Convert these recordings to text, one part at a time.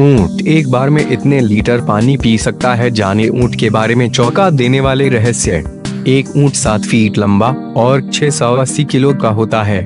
ऊंट एक बार में इतने लीटर पानी पी सकता है, जाने ऊंट के बारे में चौंका देने वाले रहस्य। एक ऊंट 7 फीट लंबा और 680 किलो का होता है।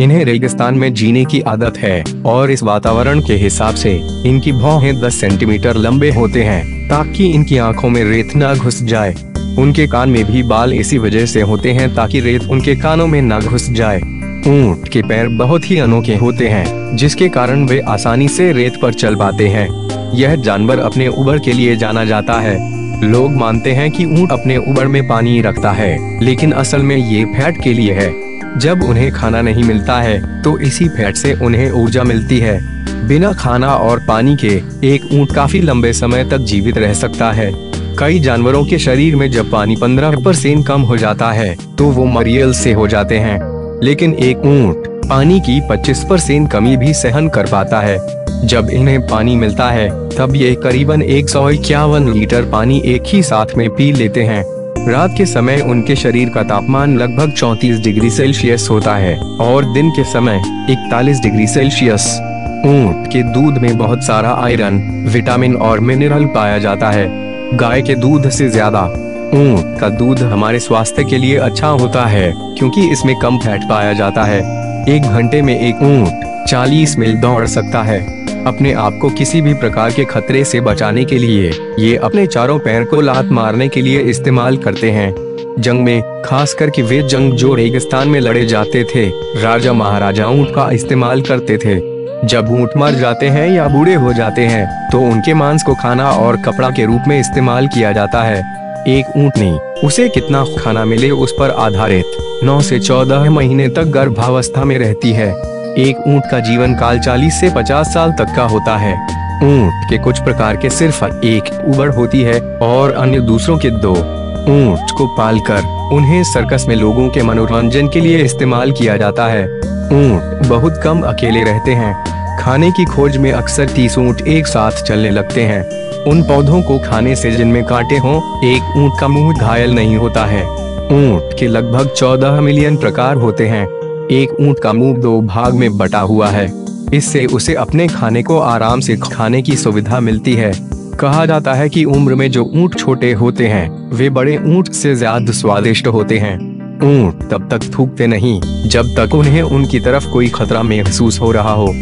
इन्हें रेगिस्तान में जीने की आदत है और इस वातावरण के हिसाब से इनकी भौहें 10 सेंटीमीटर लंबे होते हैं ताकि इनकी आंखों में रेत न घुस जाए। उनके कान में भी बाल इसी वजह से होते हैं ताकि रेत उनके कानों में न घुस जाए। ऊंट के पैर बहुत ही अनोखे होते हैं जिसके कारण वे आसानी से रेत पर चल पाते हैं। यह जानवर अपने उबर के लिए जाना जाता है। लोग मानते हैं कि ऊंट अपने उबर में पानी रखता है, लेकिन असल में ये फैट के लिए है। जब उन्हें खाना नहीं मिलता है तो इसी फैट से उन्हें ऊर्जा मिलती है। बिना खाना और पानी के एक ऊंट काफी लंबे समय तक जीवित रह सकता है। कई जानवरों के शरीर में जब पानी 15% कम हो जाता है तो वो मरियल से हो जाते हैं, लेकिन एक ऊंट पानी की 25% कमी भी सहन कर पाता है। जब इन्हें पानी मिलता है तब ये करीबन 151 लीटर पानी एक ही साथ में पी लेते हैं। रात के समय उनके शरीर का तापमान लगभग 34 डिग्री सेल्सियस होता है और दिन के समय 41 डिग्री सेल्सियस। ऊंट के दूध में बहुत सारा आयरन, विटामिन और मिनरल पाया जाता है। गाय के दूध से ज्यादा ऊंट का दूध हमारे स्वास्थ्य के लिए अच्छा होता है क्योंकि इसमें कम फैट पाया जाता है। एक घंटे में एक ऊंट 40 मील दौड़ सकता है। अपने आप को किसी भी प्रकार के खतरे से बचाने के लिए ये अपने चारों पैर को लात मारने के लिए इस्तेमाल करते हैं। जंग में, खास करके वे जंग जो रेगिस्तान में लड़े जाते थे, राजा महाराजा ऊंट का इस्तेमाल करते थे। जब ऊंट मर जाते हैं या बूढ़े हो जाते हैं तो उनके मांस को खाना और कपड़ा के रूप में इस्तेमाल किया जाता है। एक ऊंटनी उसे कितना खाना मिले उस पर आधारित 9 से 14 महीने तक गर्भावस्था में रहती है। एक ऊंट का जीवन काल 40 से 50 साल तक का होता है। ऊंट के कुछ प्रकार के सिर्फ एक उबड़ होती है और अन्य दूसरों के 2। ऊंट को पालकर उन्हें सर्कस में लोगों के मनोरंजन के लिए इस्तेमाल किया जाता है। ऊंट बहुत कम अकेले रहते हैं। खाने की खोज में अक्सर 30 ऊंट एक साथ चलने लगते हैं। उन पौधों को खाने से जिनमें कांटे हों, एक ऊंट का मुंह घायल नहीं होता है। ऊंट के लगभग 14 मिलियन प्रकार होते हैं। एक ऊंट का मुंह 2 भाग में बटा हुआ है। इससे उसे अपने खाने को आराम से खाने की सुविधा मिलती है। कहा जाता है कि उम्र में जो ऊंट छोटे होते हैं वे बड़े ऊंट से ज्यादा स्वादिष्ट होते हैं। ऊंट तब तक थूकते नहीं जब तक उन्हें उनकी तरफ कोई खतरा महसूस हो रहा हो।